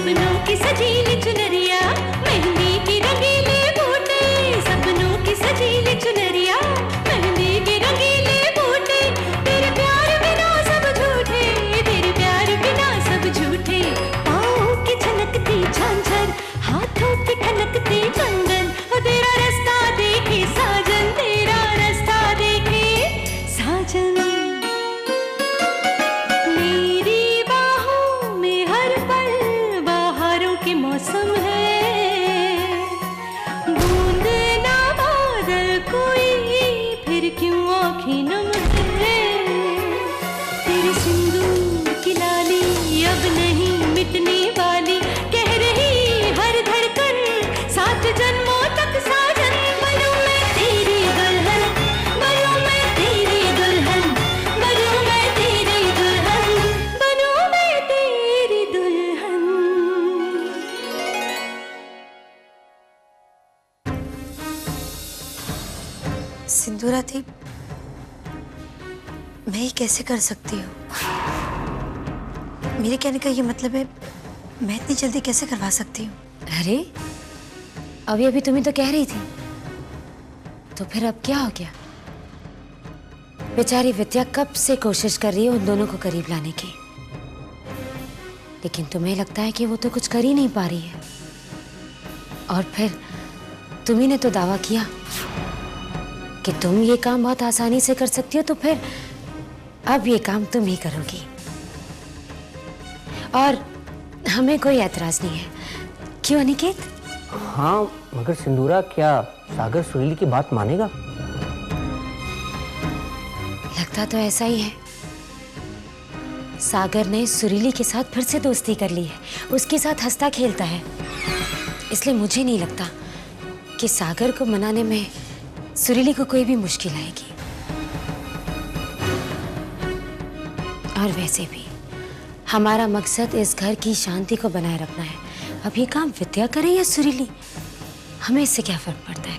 सपनों की सजीली चुनरिया, मेहंदी की रंगीले बूटे, सपनों की सजीली चुनरिया, मेहंदी की रंगीले बूटे, तेरे प्यार बिना सब झूठे, तेरे प्यार बिना सब झूठे। पाँव की छनकती झांझर, हाथों की ठनकती कंगन, ओ तेरा रास्ता देखे साजन, तेरा रास्ता देखे साजन। मेरी बाहों में हर पल बहारों के मौसम है, बूंद ना बादल कोई फिर क्यों आँखें नम है। तेरे सिंदूर की लाली अब नहीं मिटने वाली, कह रही हर धड़कन 7 जन्मों तक साजन। बनूं मैं तेरी दुल्हन, बनूं मैं तेरी दुल्हन, बनूं मैं तेरी दुल्हन, बनूं मैं तेरी दुल्हन। सिंदूरा थी, मैं ये कैसे कर सकती हूँ? मेरे कहने का ये मतलब है, मैं इतनी जल्दी कैसे करवा सकती हूँ? अरे अभी अभी तुम्हें तो कह रही थी, तो फिर अब क्या हो गया? बेचारी विद्या कब से कोशिश कर रही है उन दोनों को करीब लाने की, लेकिन तुम्हें लगता है कि वो तो कुछ कर ही नहीं पा रही है। और फिर तुम्ही ने तो दावा किया कि तुम ये काम बहुत आसानी से कर सकती हो, तो फिर अब ये काम तुम ही करोगी और हमें कोई ऐतराज नहीं है। क्यों अनिकेत? हाँ, मगर सिंदूरा, क्या सागर सुरीली की बात मानेगा? लगता तो ऐसा ही है। सागर ने सुरीली के साथ फिर से दोस्ती कर ली है, उसके साथ हंसता खेलता है, इसलिए मुझे नहीं लगता कि सागर को मनाने में सुरीली को कोई भी मुश्किल आएगी। और वैसे भी हमारा मकसद इस घर की शांति को बनाए रखना है। अब ये काम विद्या करे या सुरीली, हमें इससे क्या फर्क पड़ता है?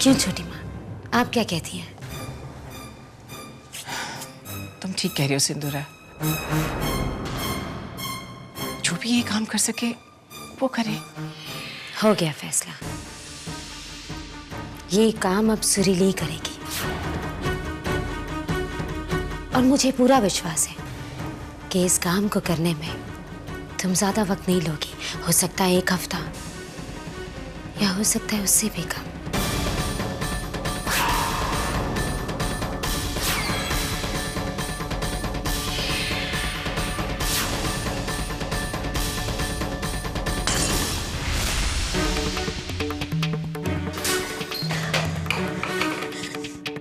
क्यों छोटी माँ, आप क्या कहती हैं? तुम ठीक कह रही हो सिंदूरा, जो भी ये काम कर सके वो करे। हो गया फैसला, ये काम अब सुरीली करेगी और मुझे पूरा विश्वास है कि इस काम को करने में तुम ज्यादा वक्त नहीं लोगी। हो सकता है 1 हफ्ता, या हो सकता है उससे भी कम।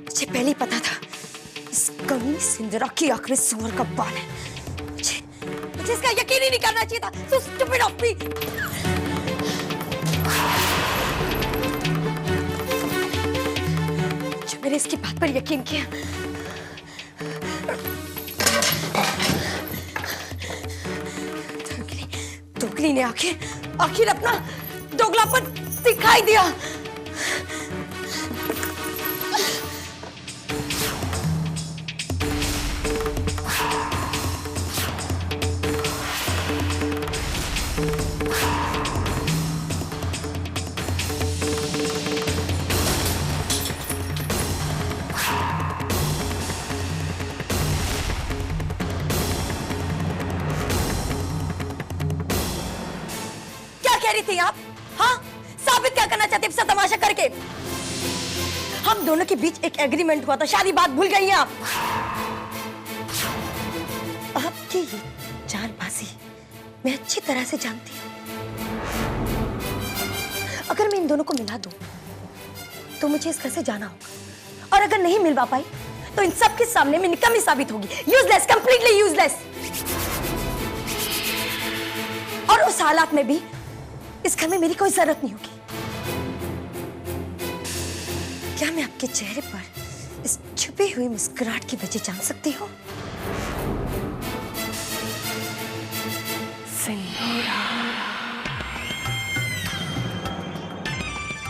मुझे पहले ही पता था इस कमी सिंदूरा की आंख में सूअर का बाल है। मुझे इसका यकीन ही नहीं करना चाहिए था। So stupid of me. जो मैंने इसकी बात पर यकीन किया, दोगली ने आखिर अपना दोगलापन दिखाई दिया। कह रही थी आप? हाँ, साबित क्या करना चाहते हैं तमाशा करके? हम दोनों के बीच एक एग्रीमेंट हुआ था, शादी बात भूल गई हैं आप? आपकी ये चालबाजी मैं अच्छी तरह से जानती हूँ। अगर मैं इन दोनों को मिला दूं, तो मुझे इस घर से जाना होगा, और अगर नहीं मिलवा पाई तो इन सब के सामने मैं निकम्मी साबित होगी, यूजलेस, कंप्लीटली यूजलेस। और उस हालात में भी इस घर में मेरी कोई जरूरत नहीं होगी। क्या मैं आपके चेहरे पर इस छुपी हुई मुस्कुराहट की वजह जान सकती हूँ?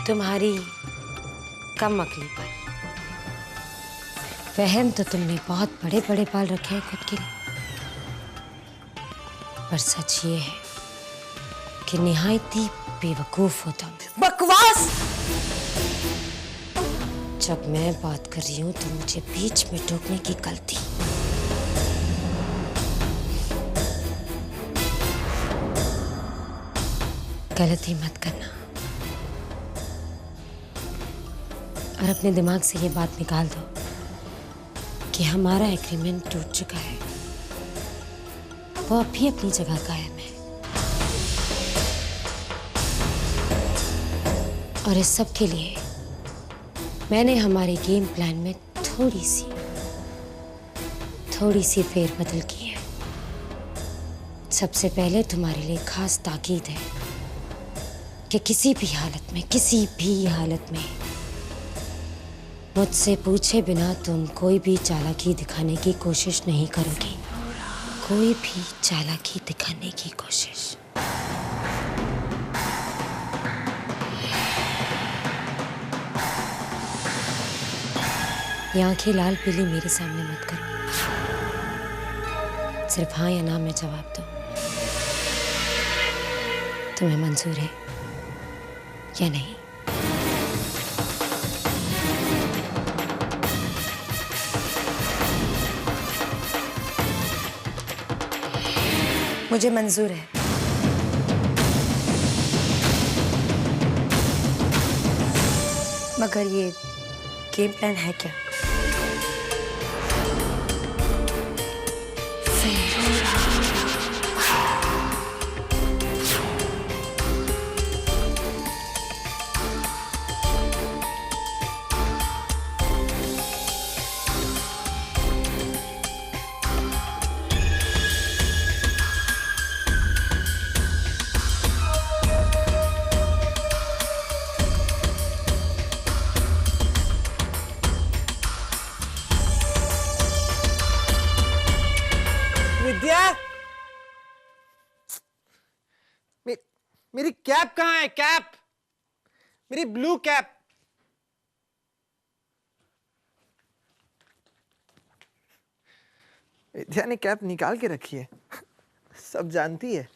तुम्हारी कम अकली पर वहम तो तुमने बहुत बड़े बड़े पाल रखे हैं खुद के लिए। पर सच ये है कि निहायत ही बेवकूफ हो तुम। बकवास! जब मैं बात कर रही हूँ तो मुझे बीच में टोकने की गलती। गलती मत करना और अपने दिमाग से ये बात निकाल दो कि हमारा एग्रीमेंट टूट चुका है। वो अब भी अपनी जगह कायम है और इस सब के लिए मैंने हमारे गेम प्लान में थोड़ी सी फेरबदल की है। सबसे पहले तुम्हारे लिए खास ताकीद है कि किसी भी हालत में मुझसे पूछे बिना तुम कोई भी चालाकी दिखाने की कोशिश नहीं करोगी। कोई भी चालाकी दिखाने की कोशिश। ये आंखें लाल पीली मेरे सामने मत करो। सिर्फ हाँ या ना में जवाब दो। तुम्हें मंजूर है या नहीं? मुझे मंजूर है। मगर ये गेम प्लान है क्या? विद्या, मेरी कैप कहाँ है? कैप, मेरी ब्लू कैप। विद्या ने कैप निकाल के रखी है। सब जानती है।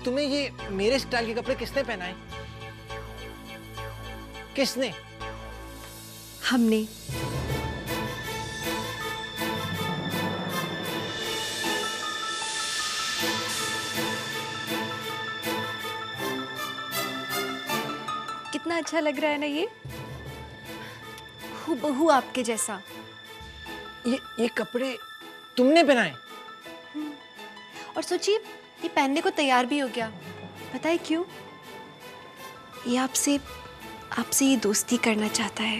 तुम्हें ये मेरे स्टाइल के कपड़े किसने पहनाए? किसने? हमने। कितना अच्छा लग रहा है ना ये, हूबहू आपके जैसा। ये कपड़े तुमने पहनाए? और सोचिए, ये पहनने को तैयार भी हो गया। पता है क्यों? ये आपसे ये दोस्ती करना चाहता है।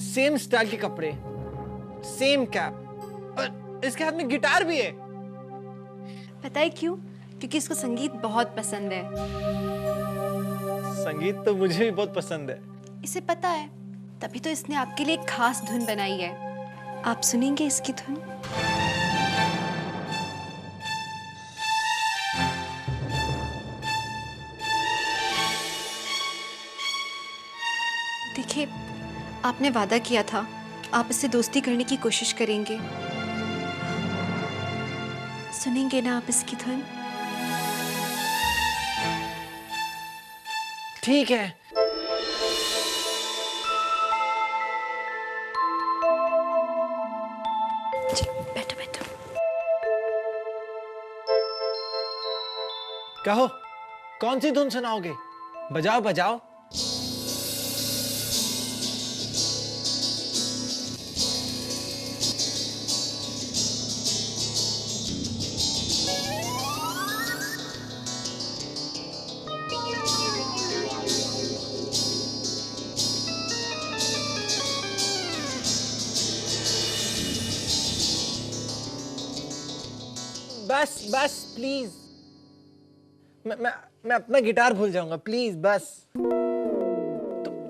सेम स्टाइल के कपड़े, सेम कैप, और इसके हाथ में गिटार भी है। पता है क्यों? क्योंकि इसको संगीत बहुत पसंद है। संगीत तो मुझे भी बहुत पसंद है। इसे पता है, तभी तो इसने आपके लिए एक खास धुन बनाई है। आप सुनेंगे इसकी धुन? देखिए, आपने वादा किया था आप इससे दोस्ती करने की कोशिश करेंगे। सुनेंगे ना आप इसकी धुन? ठीक है। बैठो बैठो। कहो, कौन सी धुन सुनाओगे? बजाओ बजाओ। बस बस प्लीज, मैं अपना गिटार भूल जाऊंगा, प्लीज बस।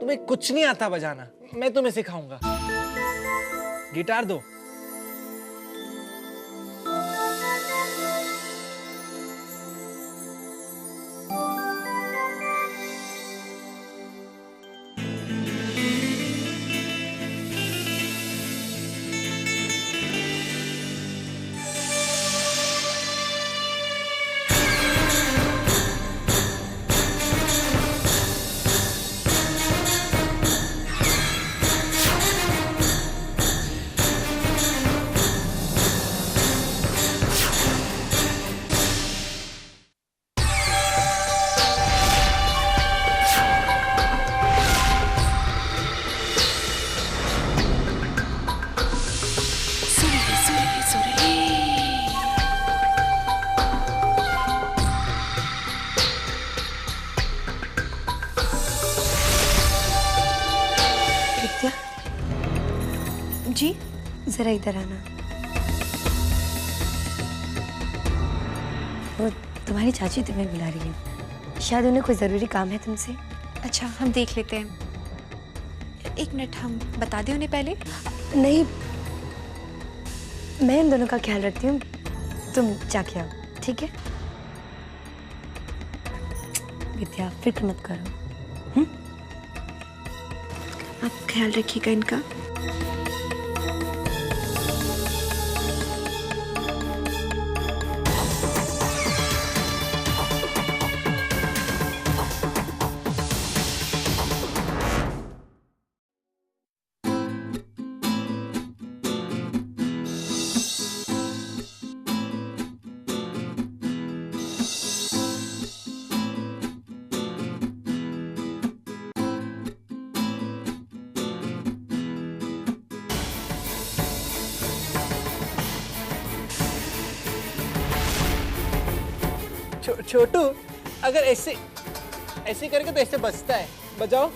तुम्हें कुछ नहीं आता बजाना, मैं तुम्हें सिखाऊंगा। गिटार दो। जी जरा इधर आना। वो तुम्हारी चाची तुम्हें बुला रही है, शायद उन्हें कोई जरूरी काम है तुमसे। अच्छा, हम देख लेते हैं। एक मिनट, हम बता दें उन्हें पहले। नहीं, मैं इन दोनों का ख्याल रखती हूँ, तुम जाके आओ, ठीक है? विद्या, फिक्र मत करो। आप ख्याल रखिएगा इनका। छोटू, अगर ऐसे ऐसे करके तो ऐसे बजता है, बजाओ।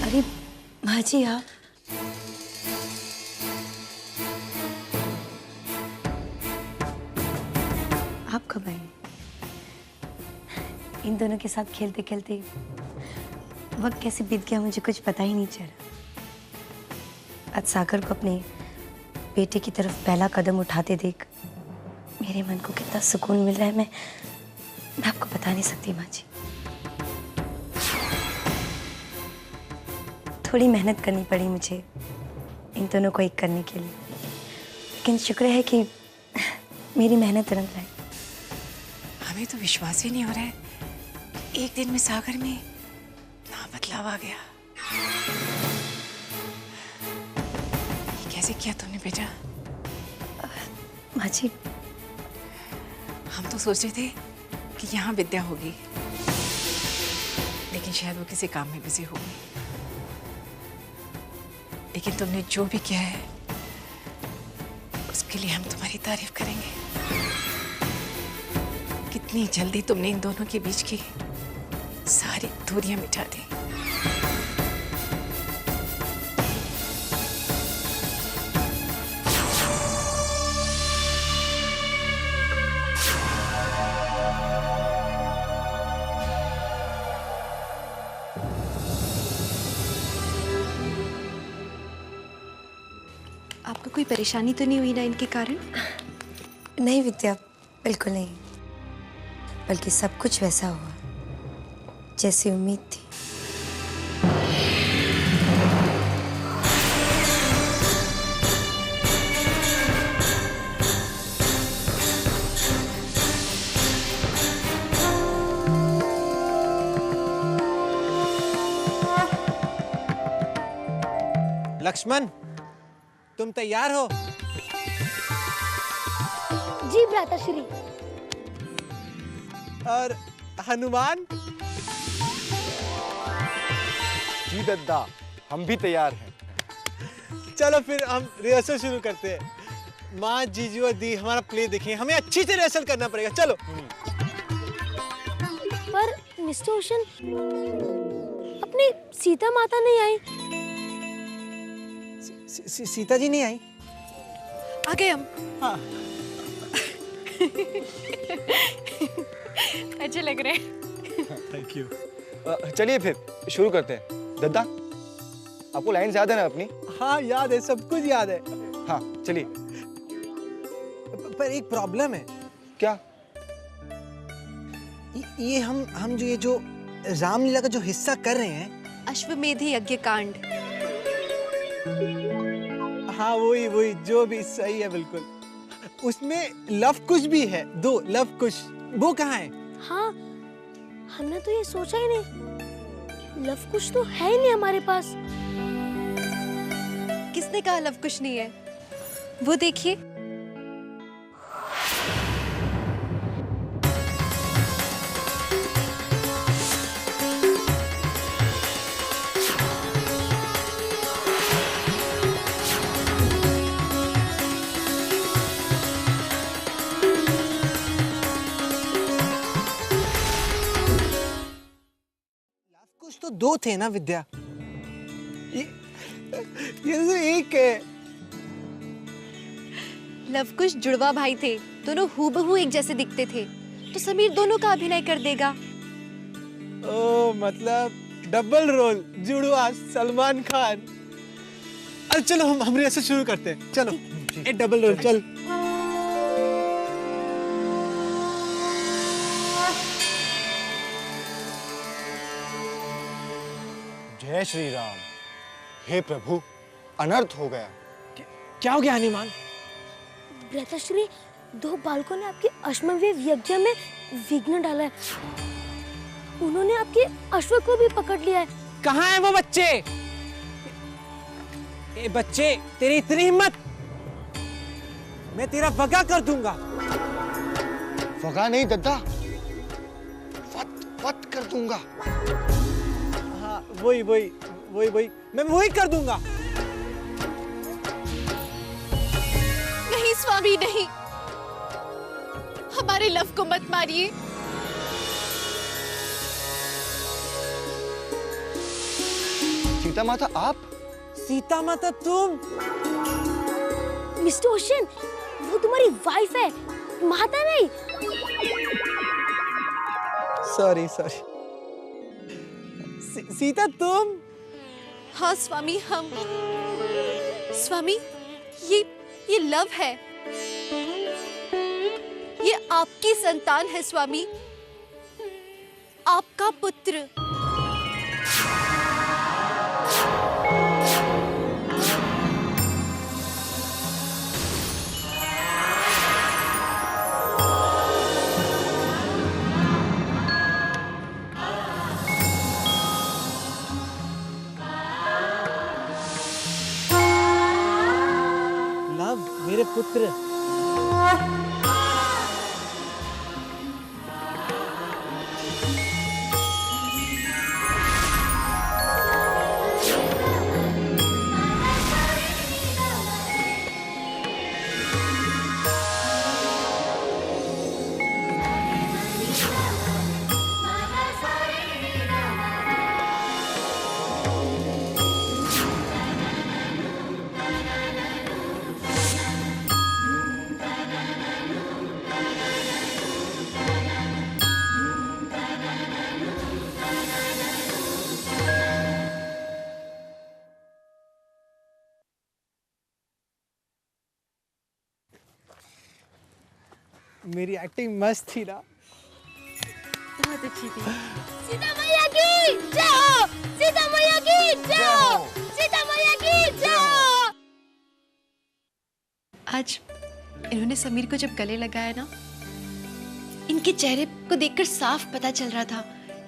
अरे माँ जी, आप कब आए? इन दोनों के साथ खेलते खेलते वक्त कैसे बीत गया मुझे कुछ पता ही नहीं चला। आज सागर को अपने बेटे की तरफ पहला कदम उठाते देख मेरे मन को कितना सुकून मिल रहा है, मैं आपको बता नहीं सकती माँ जी। थोड़ी मेहनत करनी पड़ी मुझे इन दोनों को एक करने के लिए, लेकिन शुक्र है कि मेरी मेहनत रंग लाई। हमें तो विश्वास ही नहीं हो रहा है, एक दिन में सागर में ना बदलाव आ गया। ये कैसे किया तुमने बेटा? माँ जी, हम तो सोच रहे थे कि यहाँ विद्या होगी, लेकिन शायद वो किसी काम में बिजी होगी। लेकिन तुमने जो भी किया है उसके लिए हम तुम्हारी तारीफ करेंगे। कितनी जल्दी तुमने इन दोनों के बीच की सारी दूरियां मिटा दी। आपको कोई परेशानी तो नहीं हुई ना इनके कारण? नहीं विद्या, बिल्कुल नहीं, बल्कि सब कुछ वैसा हुआ जैसी उम्मीद थी। लक्ष्मण, तुम तैयार हो? जी भ्राताश्री। और हनुमान? जी दद्दा, हम भी तैयार हैं। चलो फिर हम रिहर्सल शुरू करते हैं। माँ, जीजू और दी हमारा प्ले देखें, हमें अच्छी से रिहर्सल करना पड़ेगा। चलो। पर मिस्टर ओशन, अपनी सीता माता नहीं आई। सीता जी नहीं आई? आ गए हम। हाँ। अच्छे लग रहे हैं। Thank you. चलिए फिर शुरू करते हैं। दद्दा, आपको लाइन याद है ना अपनी? हाँ याद है, सब कुछ याद है। हाँ चलिए। पर एक प्रॉब्लम है। क्या? ये हम जो रामलीला का जो हिस्सा कर रहे हैं, अश्वमेध यज्ञ कांड। हाँ वही जो भी सही है बिल्कुल। उसमें लव कुश भी है, 2 लव कुश। वो कहाँ है? हाँ, हमने तो ये सोचा ही नहीं। लव कुश तो है ही नहीं हमारे पास। किसने कहा लव कुश नहीं है? वो देखिए। कुछ तो 2 थे ना विद्या? ये तो एक है। लव कुश जुड़वा भाई थे, दोनों हूबहू एक जैसे दिखते थे, तो समीर दोनों का अभिनय कर देगा। ओ मतलब डबल रोल, जुड़वा सलमान खान। अरे चलो हम रिहर्सल शुरू करते हैं। चलो ए डबल रोल चल। जय श्री राम। हे प्रभु, अनर्थ हो गया। क्या हो गया हनुमान? भ्राताश्री, 2 बालकों ने आपके अश्वमेध यज्ञ में विघ्न डाला है। उन्होंने आपके अश्व को भी पकड़ लिया है। कहाँ है वो बच्चे? ए बच्चे, तेरी इतनी हिम्मत? मैं तेरा वगा कर दूंगा। वगा नहीं दद्दा, वत कर दूंगा। हाँ वही मैं वही कर दूंगा। नहीं स्वामी नहीं, हमारे लव को मत मारिए। सीता माता आप? सीता माता तुम? मिस्टर ओशन, वो तुम्हारी वाइफ है, माता नहीं। सॉरी सीता तुम? हाँ स्वामी, हम। स्वामी, ये लव है, ये आपकी संतान है स्वामी, आपका पुत्र। लव, मेरे पुत्र। मेरी एक्टिंग मस्त थी ना? बहुत अच्छी थी। सीता मैया की जय! सीता मैया की जय! सीता मैया की जय! आज इन्होंने समीर को जब गले लगाया ना, इनके चेहरे को देखकर साफ पता चल रहा था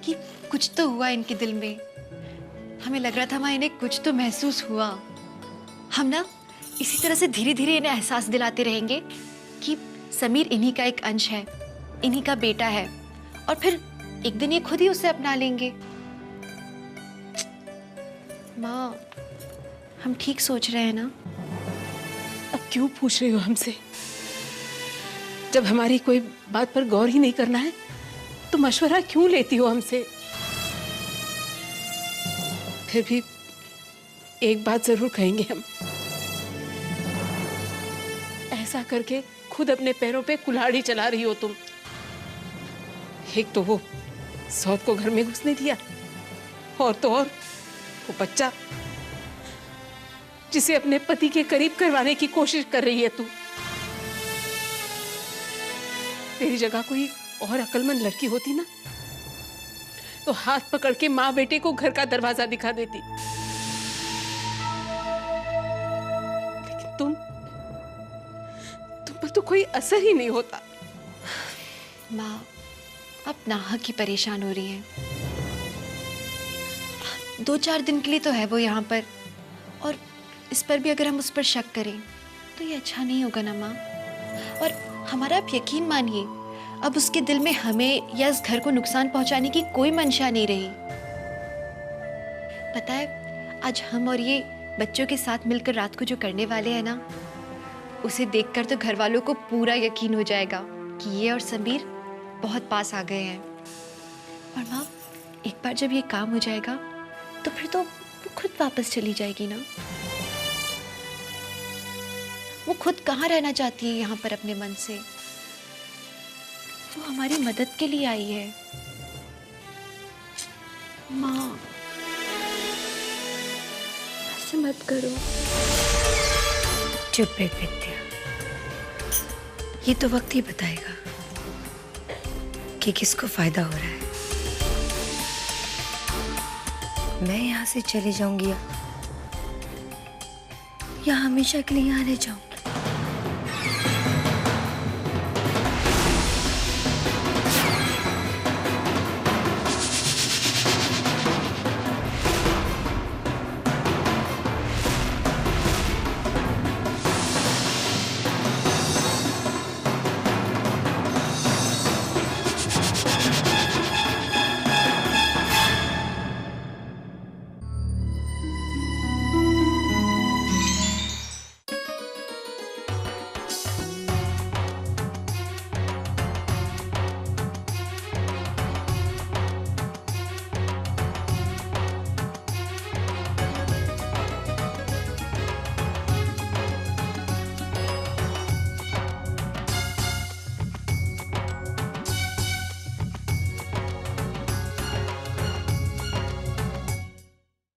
कि कुछ तो हुआ इनके दिल में। हमें लग रहा था वहाँ इन्हें कुछ तो महसूस हुआ। हम ना इसी तरह से धीरे धीरे इन्हें एहसास दिलाते रहेंगे कि समीर इन्हीं का एक अंश है, इन्हीं का बेटा है, और फिर एक दिन ये खुद ही उसे अपना लेंगे। माँ, हम ठीक सोच रहे हैं ना? अब क्यों पूछ रही हो हमसे? जब हमारी कोई बात पर गौर ही नहीं करना है तो मशवरा क्यों लेती हो हमसे? फिर भी एक बात जरूर कहेंगे हम, ऐसा करके खुद अपने पैरों पे कुल्हाड़ी चला रही हो तुम। एक तो वो सौत को घर में घुसने दिया, और तो और वो बच्चा जिसे अपने पति के करीब करवाने की कोशिश कर रही है तू। तेरी जगह कोई और अक्लमंद लड़की होती ना तो हाथ पकड़ के माँ बेटे को घर का दरवाजा दिखा देती, लेकिन तुम पर तो कोई असर ही नहीं होता। माँ आप नाहक ही परेशान हो रही हैं। 2-4 दिन के लिए तो है वो यहाँ पर, और इस पर भी अगर हम उस पर शक करें तो ये अच्छा नहीं होगा ना माँ। और हमारा आप यकीन मानिए, अब उसके दिल में हमें या इस घर को नुकसान पहुंचाने की कोई मंशा नहीं रही। पता है, आज हम और ये बच्चों के साथ मिलकर रात को जो करने वाले हैं ना, उसे देखकर तो घर वालों को पूरा यकीन हो जाएगा कि ये और समीर बहुत पास आ गए हैं। और माँ, एक बार जब ये काम हो जाएगा तो फिर तो वो खुद वापस चली जाएगी ना। वो खुद कहाँ रहना चाहती है यहाँ पर अपने मन से। वो हमारी मदद के लिए आई है। माँ ऐसे मत करो। चुप रे विद्या, ये तो वक्त ही बताएगा कि किसको फायदा हो रहा है। मैं यहाँ से चली जाऊंगी या हमेशा के लिए यहाँ रह जाऊं?